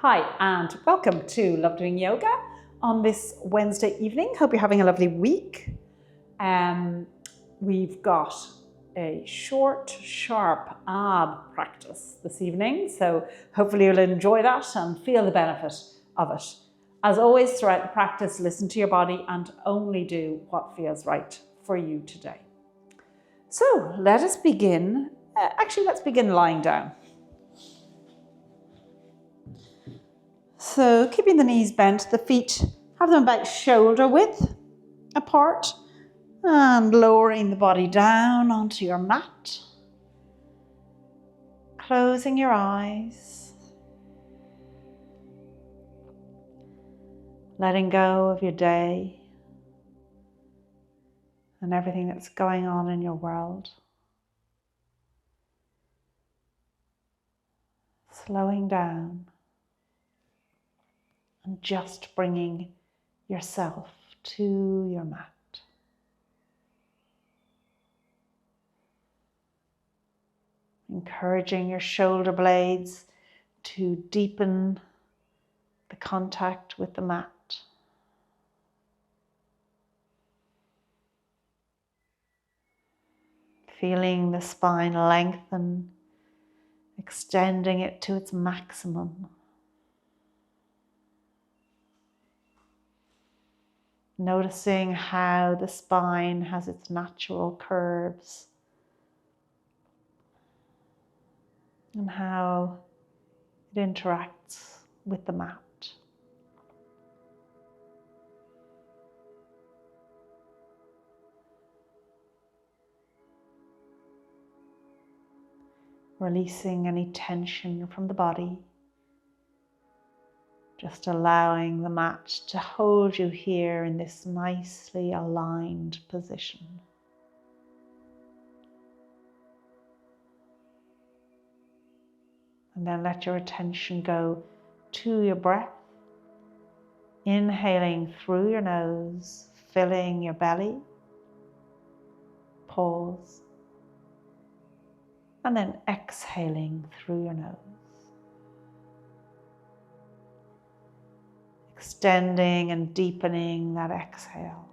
Hi and welcome to Love Doing Yoga on this Wednesday evening. Hope you're having a lovely week. We've got a short, sharp ab practice this evening, so hopefully you'll enjoy that and feel the benefit of it. As always, throughout the practice, listen to your body and only do what feels right for you today. So let us begin. Let's begin lying down. So keeping the knees bent, the feet, have them about shoulder width apart and lowering the body down onto your mat. Closing your eyes. Letting go of your day and everything that's going on in your world. Slowing down and just bringing yourself to your mat. Encouraging your shoulder blades to deepen the contact with the mat. Feeling the spine lengthen, extending it to its maximum. Noticing how the spine has its natural curves and how it interacts with the mat. Releasing any tension from the body. Just allowing the mat to hold you here in this nicely aligned position. And then let your attention go to your breath. Inhaling through your nose, filling your belly. Pause. And then exhaling through your nose. Extending and deepening that exhale.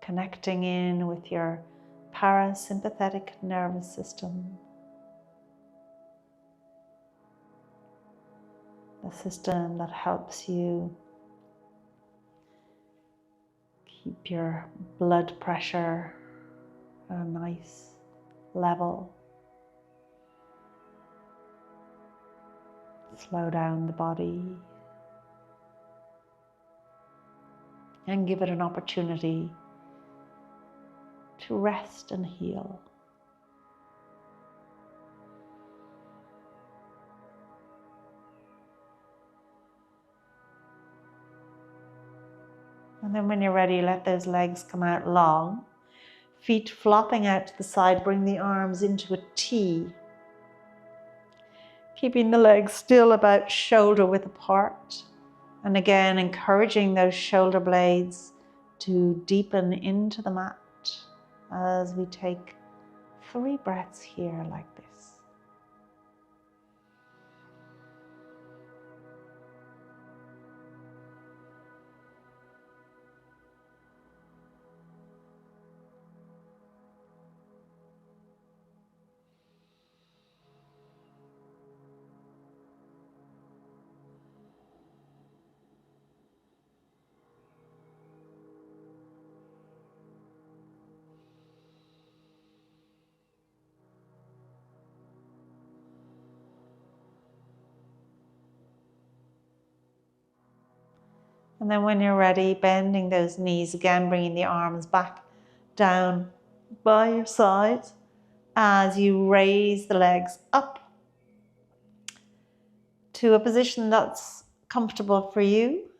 Connecting in with your parasympathetic nervous system. The system that helps you keep your blood pressure at a nice level. Slow down the body and give it an opportunity to rest and heal. And then when you're ready, let those legs come out long. Feet flopping out to the side, bring the arms into a T. Keeping the legs still about shoulder width apart. And again, encouraging those shoulder blades to deepen into the mat as we take 3 breaths here like this. And then when you're ready, bending those knees again, bringing the arms back down by your sides as you raise the legs up to a position that's comfortable for you.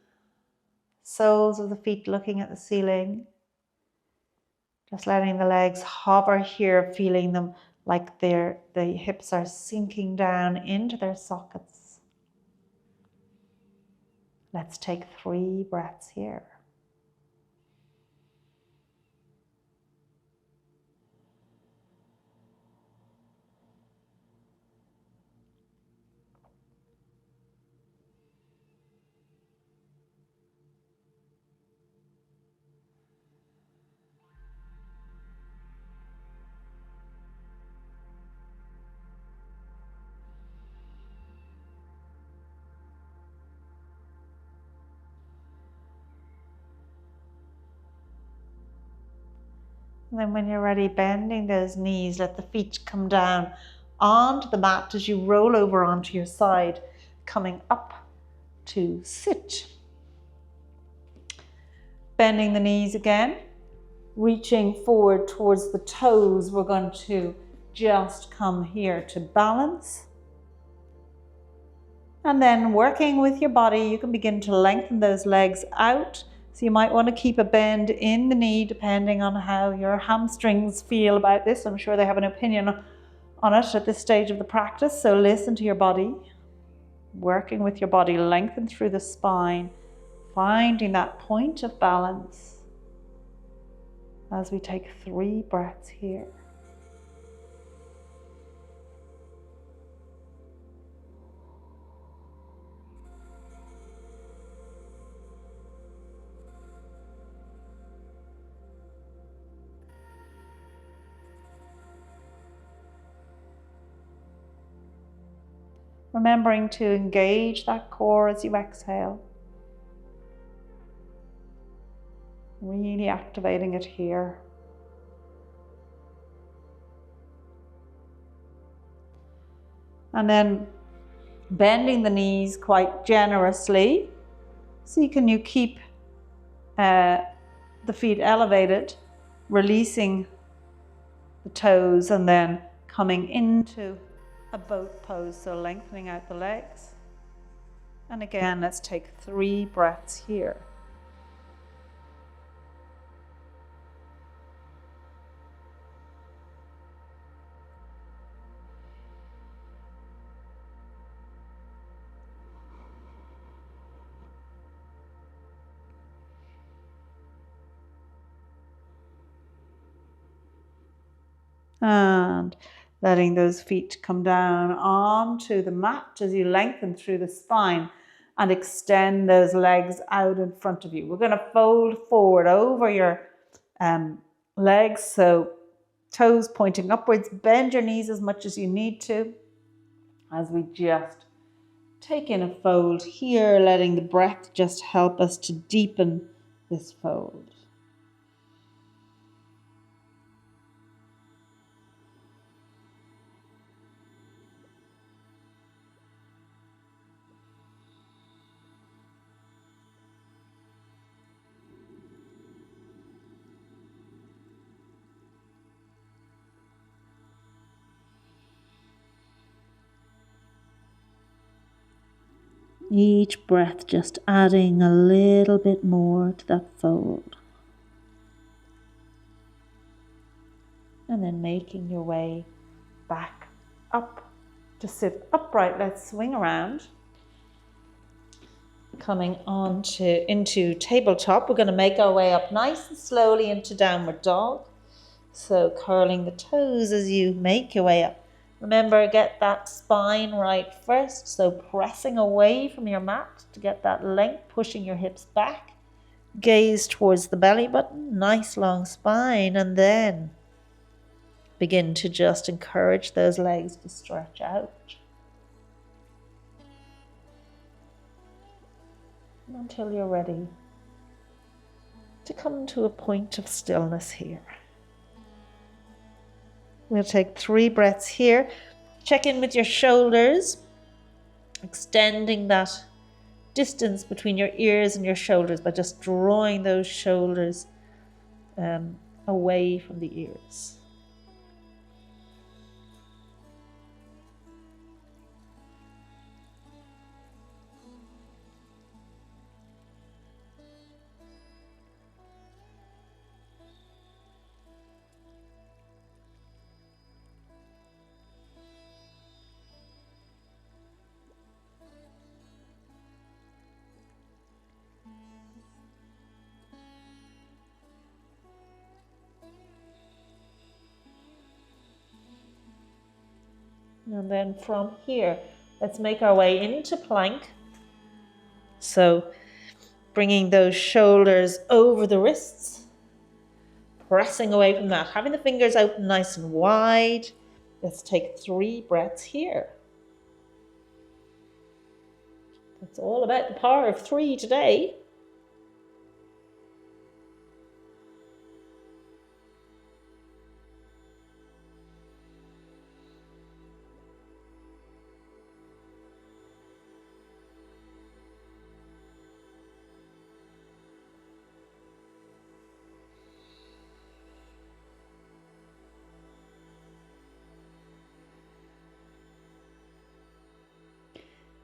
Soles of the feet looking at the ceiling. Just letting the legs hover here, feeling them like the hips are sinking down into their sockets. Let's take 3 breaths here. And then when you're ready, bending those knees, let the feet come down onto the mat as you roll over onto your side, coming up to sit. Bending the knees again, reaching forward towards the toes. We're going to just come here to balance. And then working with your body, you can begin to lengthen those legs out. So you might want to keep a bend in the knee depending on how your hamstrings feel about this. I'm sure they have an opinion on it at this stage of the practice. So listen to your body. Working with your body, lengthen through the spine, finding that point of balance as we take 3 breaths here. Remembering to engage that core as you exhale. Really activating it here. And then bending the knees quite generously. So you keep the feet elevated, releasing the toes and then coming into a boat pose, so lengthening out the legs. And again, let's take 3 breaths here. And letting those feet come down onto the mat as you lengthen through the spine and extend those legs out in front of you. We're going to fold forward over your legs, so toes pointing upwards. Bend your knees as much as you need to as we just take in a fold here, letting the breath just help us to deepen this fold. Each breath just adding a little bit more to that fold. And then making your way back up to sit upright. Let's swing around. Coming into tabletop. We're going to make our way up nice and slowly into downward dog. So curling the toes as you make your way up. Remember, get that spine right first. So pressing away from your mat to get that length, pushing your hips back. Gaze towards the belly button, nice long spine, and then begin to just encourage those legs to stretch out. Until you're ready to come to a point of stillness here. We'll take 3 breaths here. Check in with your shoulders, extending that distance between your ears and your shoulders by just drawing those shoulders away from the ears. And then from here, let's make our way into plank. So bringing those shoulders over the wrists, pressing away from that, having the fingers open nice and wide. Let's take 3 breaths here. It's all about the power of 3 today.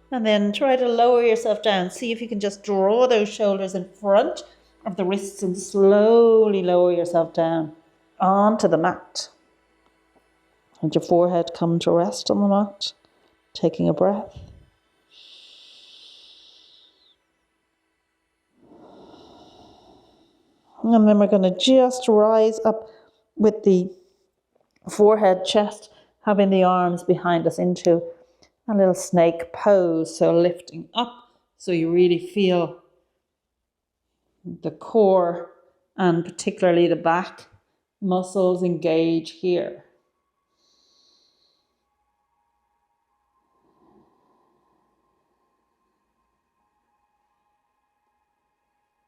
And then try to lower yourself down. See if you can just draw those shoulders in front of the wrists and slowly lower yourself down onto the mat. And your forehead come to rest on the mat, taking a breath. And then we're going to just rise up with the forehead, chest, having the arms behind us into a little snake pose. So lifting up so you really feel the core and particularly the back muscles engage here.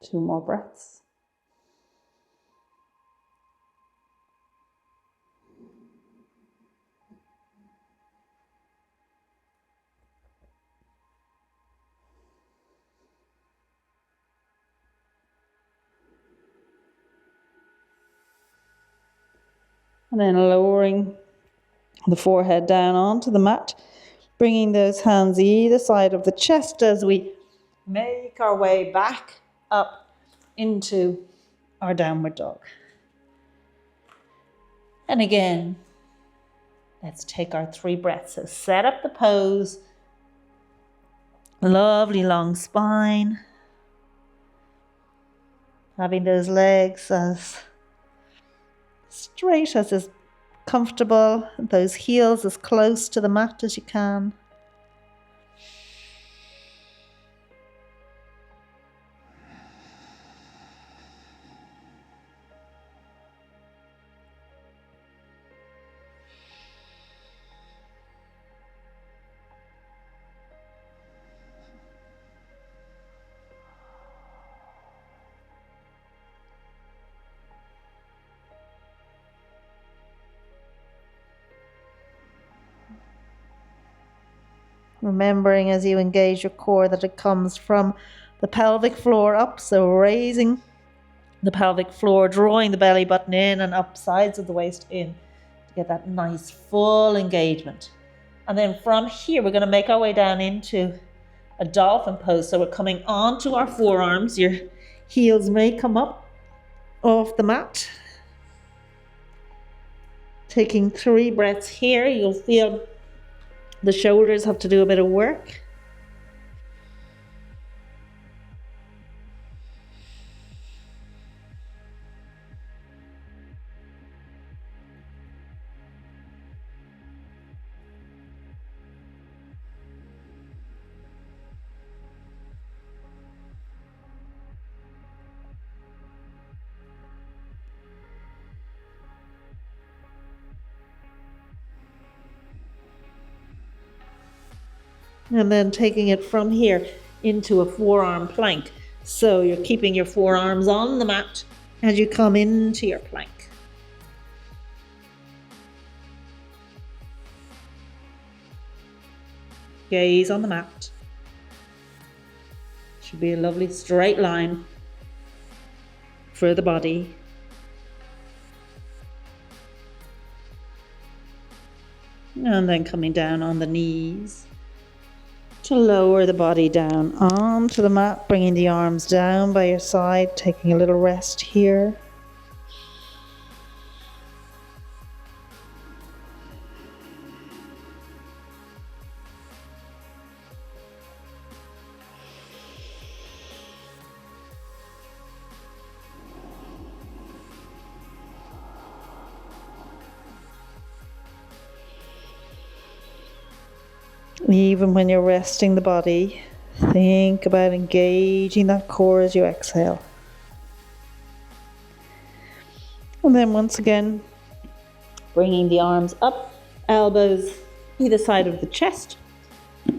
Two more breaths. And then lowering the forehead down onto the mat, bringing those hands either side of the chest as we make our way back up into our downward dog. And again, let's take our 3 breaths. So set up the pose, lovely long spine, having those legs as straight as is comfortable, those heels as close to the mat as you can. Remembering as you engage your core that it comes from the pelvic floor up, so raising the pelvic floor, drawing the belly button in and up, sides of the waist in to get that nice full engagement. And then from here, we're going to make our way down into a dolphin pose. So we're coming onto our forearms. Your heels may come up off the mat. Taking 3 breaths here, you'll feel the shoulders have to do a bit of work. And then taking it from here into a forearm plank. So you're keeping your forearms on the mat as you come into your plank. Gaze on the mat. Should be a lovely straight line for the body. And then coming down on the knees to lower the body down onto the mat, bringing the arms down by your side, taking a little rest here. Even when you're resting the body, think about engaging that core as you exhale. And then once again, bringing the arms up, elbows either side of the chest,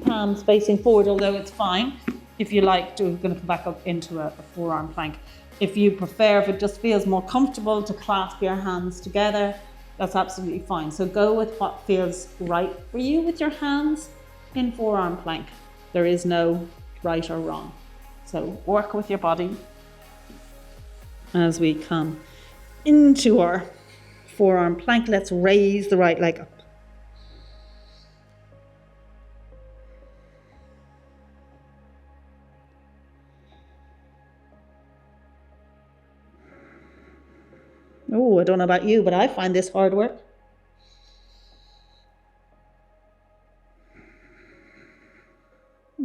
palms facing forward, although it's fine if you like to. We're going to come back up into a forearm plank. If you prefer, if it just feels more comfortable to clasp your hands together, that's absolutely fine. So go with what feels right for you with your hands in forearm plank. There is no right or wrong. So work with your body as we come into our forearm plank. Let's raise the right leg up. Oh, I don't know about you, but I find this hard work.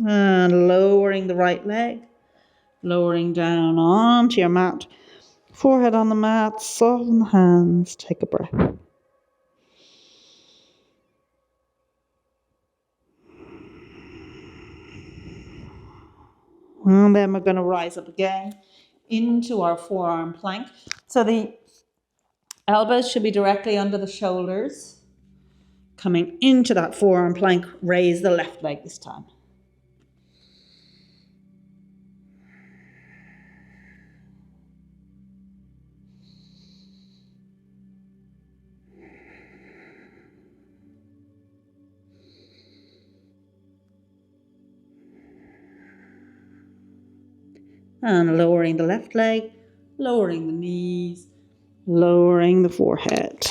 And lowering the right leg, lowering down onto your mat. Forehead on the mat, soften the hands, take a breath. And then we're going to rise up again into our forearm plank. So the elbows should be directly under the shoulders. Coming into that forearm plank, raise the left leg this time. And lowering the left leg, lowering the knees, lowering the forehead.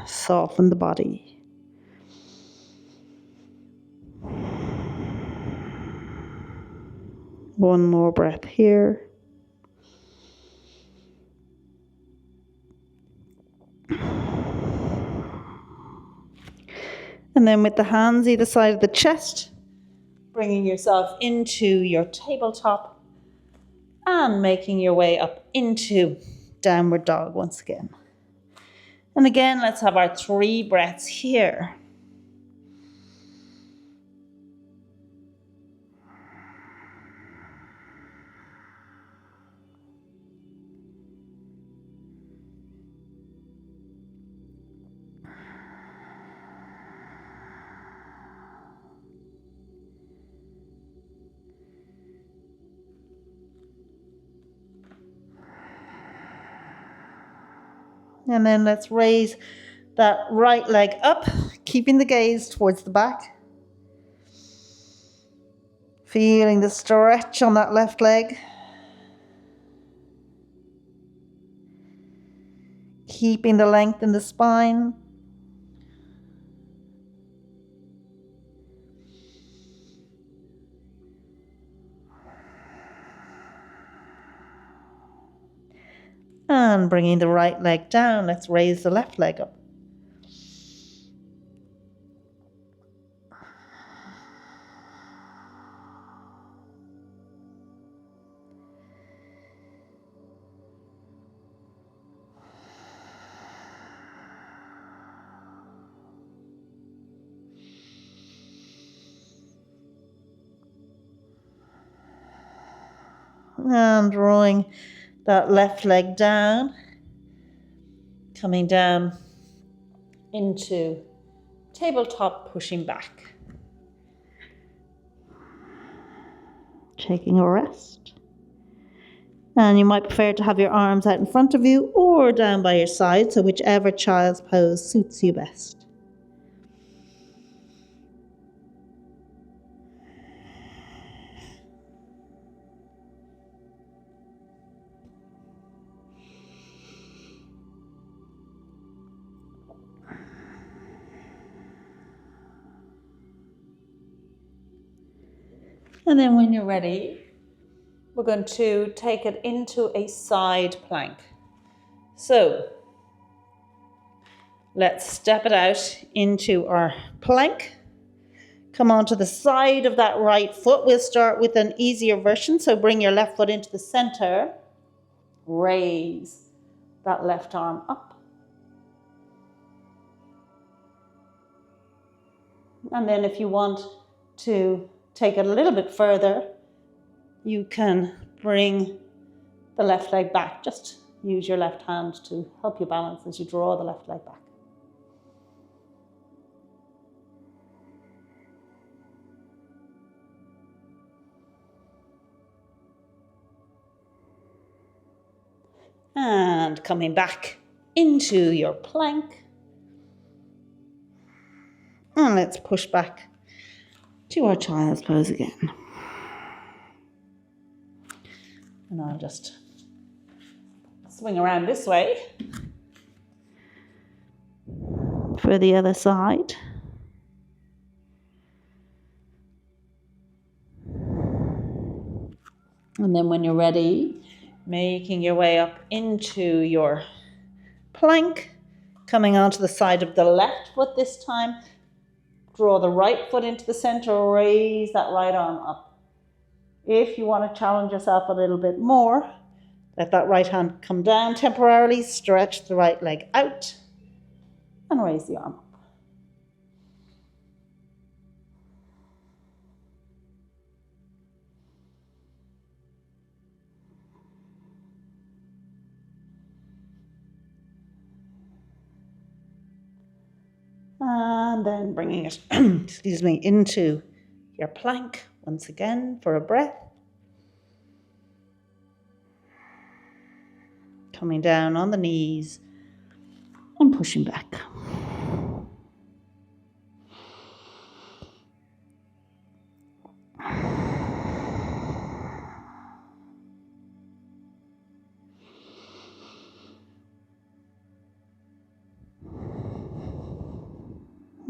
Soften the body. One more breath here. And then with the hands either side of the chest, bringing yourself into your tabletop and making your way up into downward dog once again. And again, let's have our 3 breaths here. And then let's raise that right leg up, keeping the gaze towards the back. Feeling the stretch on that left leg. Keeping the length in the spine. And bringing the right leg down, let's raise the left leg up. And drawing that left leg down, coming down into tabletop, pushing back. Taking a rest. And you might prefer to have your arms out in front of you or down by your side, so whichever child's pose suits you best. And then when you're ready, we're going to take it into a side plank. So let's step it out into our plank. Come onto the side of that right foot. We'll start with an easier version. So bring your left foot into the center. Raise that left arm up. And then if you want to take it a little bit further, you can bring the left leg back. Just use your left hand to help you balance as you draw the left leg back. And coming back into your plank. And let's push back to our child's pose again. And I'll just swing around this way for the other side. And then when you're ready, making your way up into your plank. Coming onto the side of the left foot this time. Draw the right foot into the center, raise that right arm up. If you want to challenge yourself a little bit more, let that right hand come down temporarily, stretch the right leg out, and raise the arm up. And then bringing it, excuse me, into your plank once again for a breath. Coming down on the knees and pushing back.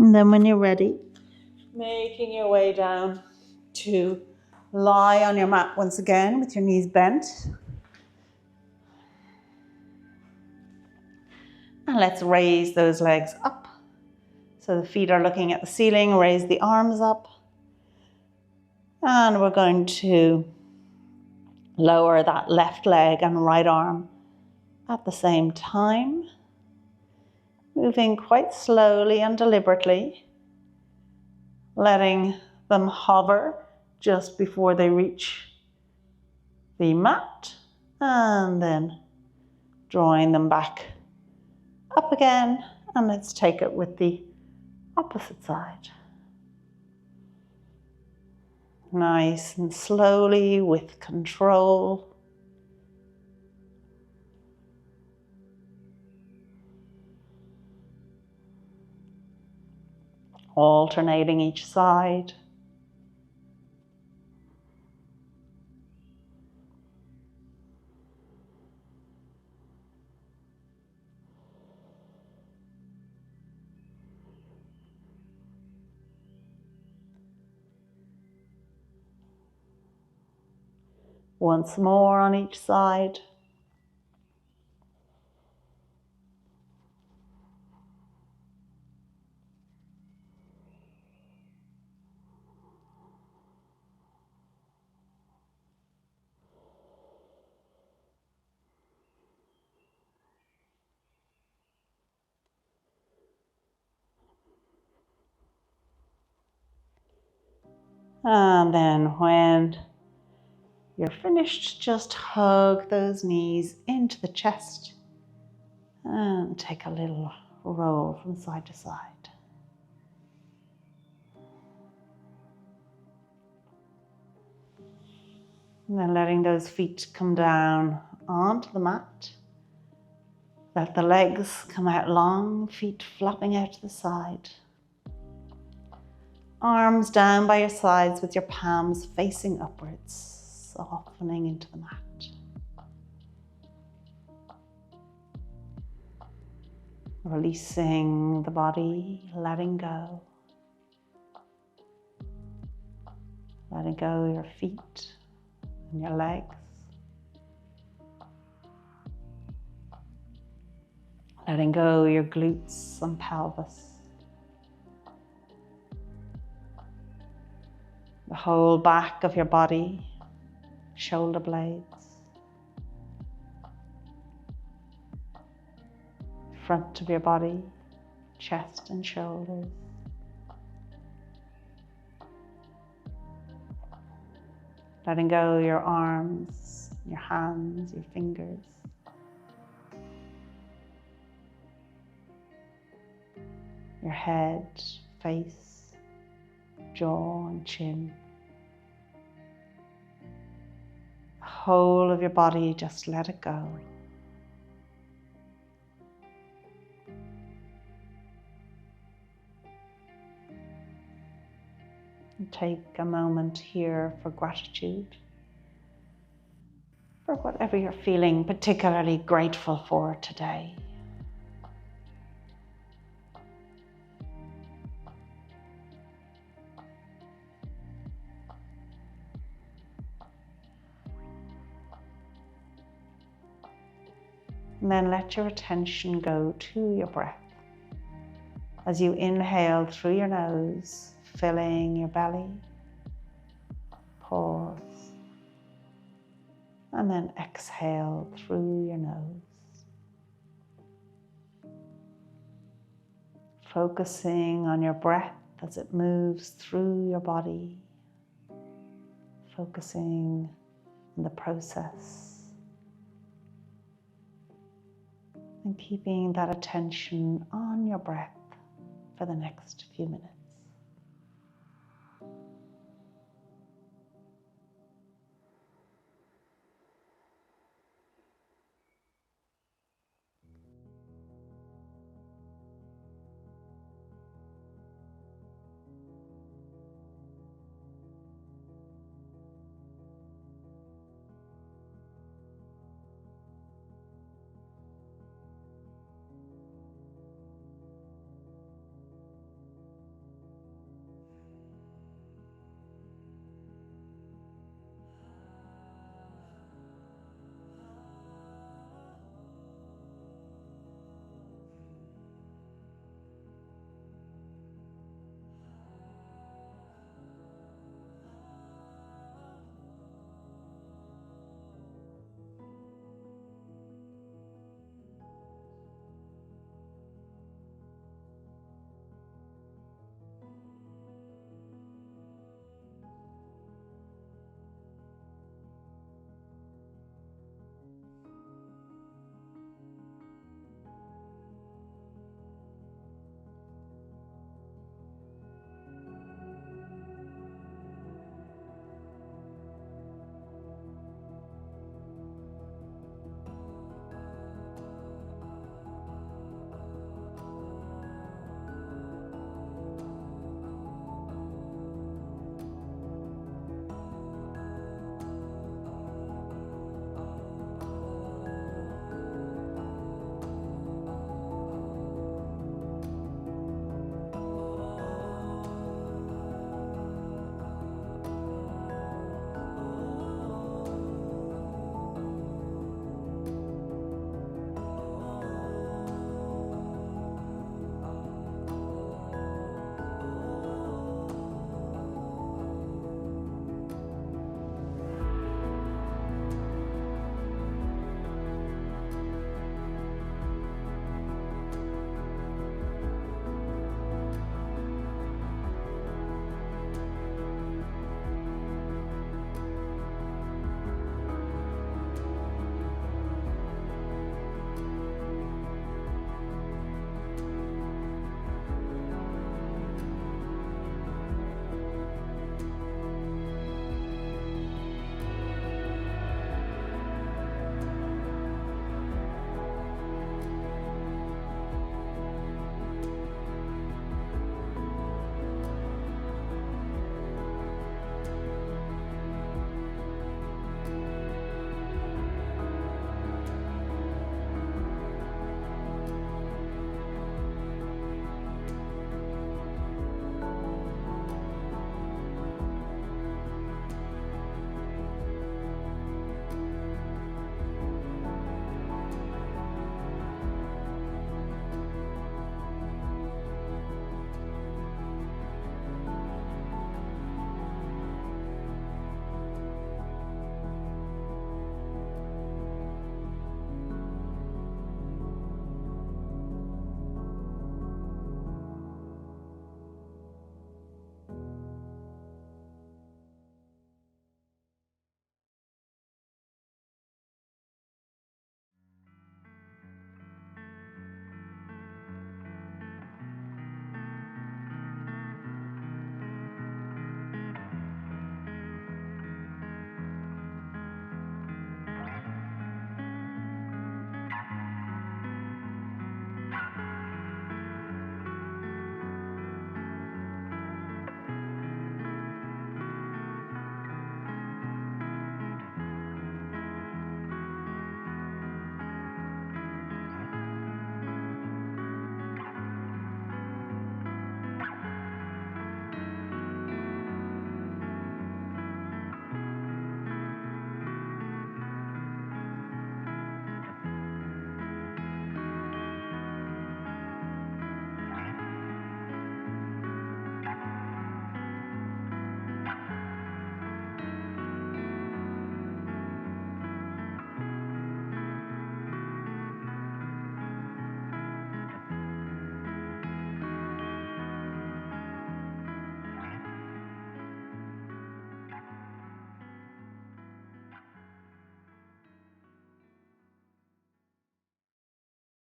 And then when you're ready, making your way down to lie on your mat once again with your knees bent. And let's raise those legs up. So the feet are looking at the ceiling, raise the arms up. And we're going to lower that left leg and right arm at the same time. Moving quite slowly and deliberately, letting them hover just before they reach the mat, and then drawing them back up again. And let's take it with the opposite side. Nice and slowly with control. Alternating each side. Once more on each side. And then when you're finished, just hug those knees into the chest and take a little roll from side to side. And then letting those feet come down onto the mat. Let the legs come out long, feet flopping out to the side. Arms down by your sides with your palms facing upwards, softening into the mat. Releasing the body, letting go. Letting go your feet and your legs. Letting go your glutes and pelvis. The whole back of your body, shoulder blades. Front of your body, chest and shoulders. Letting go your arms, your hands, your fingers. Your head, face, jaw and chin. The whole of your body, just let it go. And take a moment here for gratitude, for whatever you're feeling particularly grateful for today. And then let your attention go to your breath. As you inhale through your nose, filling your belly, pause. And then exhale through your nose. Focusing on your breath as it moves through your body. Focusing on the process. And keeping that attention on your breath for the next few minutes.